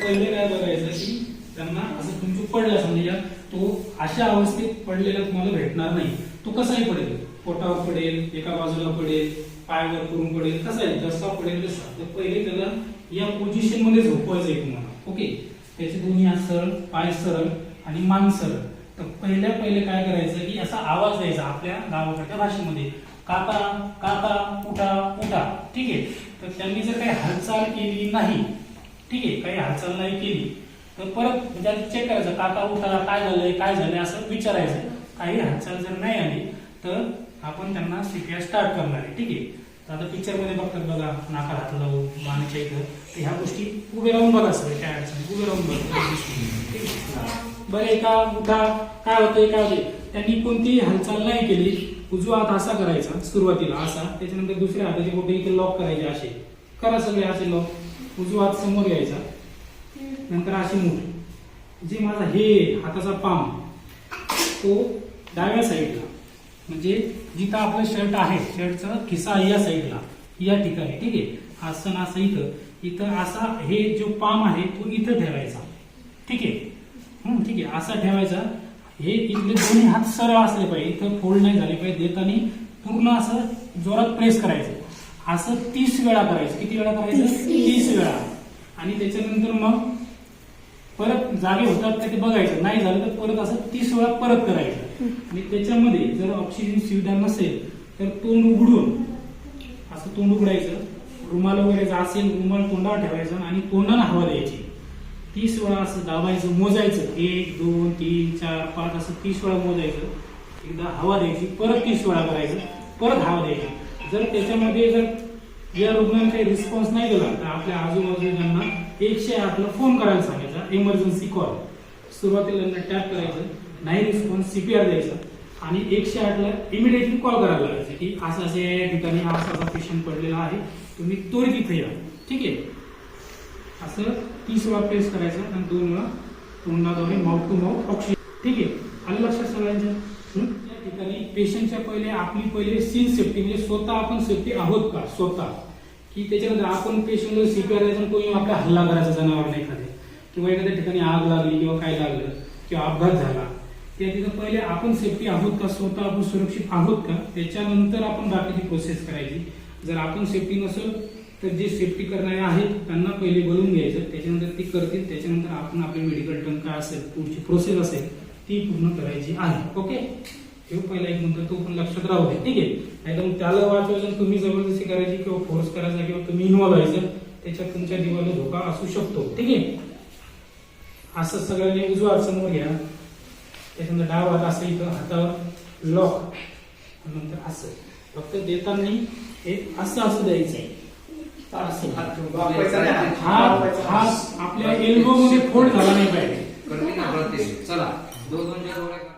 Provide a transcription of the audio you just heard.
पहिले काय बघायचं की त्यांना असं तुमचं पडलं समजा तो अशा अवस्थेत पडलेला तुम्हाला भेटणार नाही. तो कसाही पडेल, पोटावर पडेल, एका बाजूला पडेल, पायावर करून पडेल, कसाही जसा पडेल तसा. तर पहिले त्याला या पोझिशन मध्ये झोपवायचं आहे तुम्हाला. ओके, त्याचे दोन्ही हात सरळ, पाय सरळ आणि मान सरळ. तर पहिले काय करायचं की असा आवाज द्यायचा आपल्या गावाकडच्या भाषेमध्ये, काका काका उठा उठा. ठीक आहे. तर त्यांनी जर काही हालचाल केली नाही, ठीक आहे, काही हालचाल नाही केली तर परत त्याला चेक करायचं, काका उठा, काय झालंय असं विचारायचं. काही हालचाल जर नाही आली तर आपण त्यांना सीपीआर स्टार्ट करणार आहे. ठीक आहे. तर आता पिक्चर मध्ये बघतात बघा, नाकाला हात लावून मानेच्या इथं, तर ह्या गोष्टी उभे राहून बघा सगळे, काय अडचण उभे राहून बघा. बरं, एका उठा, काय होतंय त्यांनी कोणतीही हालचाल नाही केली. उजवा हात असा करायचा सुरुवातीला असा, त्याच्यानंतर दुसऱ्या हाताचे बोटे इथे लॉक करायचे, असे करा सगळे असे लॉक. उजवा हात समोर घ्यायचा, नंतर अशी मूठ. जे माझा हे हाताचा पाम तो डाव्या साईडला, म्हणजे जिथं आपलं शर्ट आहे, शर्टचा खिसा या साईडला, या ठिकाणी. ठीक आहे. असं असं इथं असा हे जो पाम आहे तो इथं ठेवायचा. ठीक आहे. ठीक आहे, असा ठेवायचा. हे इथले दोन्ही हात सरळ असले पाहिजे, इथं फोल्ड नाही झाले पाहिजे. देताना पूर्ण असं जोरात प्रेस करायचं. असं 30 वेळा करायचं. किती वेळा करायचं? 30 वेळा. आणि त्याच्यानंतर मग परत जागे होतात का ते बघायचं. नाही झालं तर परत असं 30 वेळा परत करायचं. आणि त्याच्यामध्ये जर ऑक्सिजन सुविधा नसेल तर तोंड उघडून असं तोंड उघडायचं. रुमाल वगैरे असेल रुमाल तोंडावर ठेवायचं आणि तोंडाने हवा द्यायची. 30 वेळा असं दाबायचं, मोजायचं. 1 2 3 4 5 असं 30 वेळा मोजायचं. एकदा हवा द्यायची, परत 30 वेळा करायचं, परत हवा द्यायची. जर त्याच्यामध्ये जर या रुग्णाने काही रिस्पॉन्स नाही दिला तर आपल्या आजूबाजूच्यांना 108 ला फोन करायला सांगायचा, इमर्जन्सी कॉल. सुरुवातीला टॅप करायचं, नाही रिस्पॉन्स सीपीआर द्यायचा आणि 108 ला इमिडिएटली कॉल करायला लागायचं की असं असे या ठिकाणी असा पेशंट पडलेला आहे, तुम्ही त्वरित इथे या. ठीक आहे. असं 30 वेळा प्रेस करायचं आणि 2 वेळा तोंडाद्वारे माउथ टू माउथ ऑक्सिजन. ठीक आहे. आलं लक्षात सगळ्यांच्या? या ठिकाणी पेशंटच्या पहिले सीन सेफ्टी, म्हणजे स्वतः आपण सेफ्टी आहोत का स्वतः, की त्याच्यानंतर आपण पेशंटला सीपीआर द्यायचं, कोणी आपला हल्ला करायचा जनावर नाही एखाद्या, किंवा एखाद्या ठिकाणी आग लागली किंवा काय लागलं किंवा अपघात झाला, त्या तिथं पहिले आपण सेफ्टी आहोत का, स्वतः आपण सुरक्षित आहोत का, त्याच्यानंतर आपण बाकीची प्रोसेस करायची. जर आपण सेफ्टी नसेल तर जे सेफ्टी करणारे आहेत त्यांना पहिले बोलून घ्यायचं, त्याच्यानंतर ती करतील, त्याच्यानंतर आपण आपली मेडिकल टर्म काय असेल, पुढची प्रोसेस असेल ती पूर्ण करायची आहे. ओके. हे पहिला एक मुद्दा, तो पण लक्षात राहू दे. ठीक आहे. नाहीतर त्याला वाचवायचं तुम्ही जबरदस्ती करायची किंवा फोर्स करायचा किंवा तुम्ही इन्व्हॉल्व व्हायचं, त्याच्यात तुमच्या जीवाला धोका असू शकतो. ठीक आहे. असं सगळ्यांनी उजवा हात समोर घ्या, त्याच्यानंतर डावा हात असं इथं हातावर लॉक, नंतर असं फक्त देताना एक असं द्यायचं. हा आपल्या एल्बो मध्ये फोल्ड झाला नाही पाहिजे. चला 2-2 4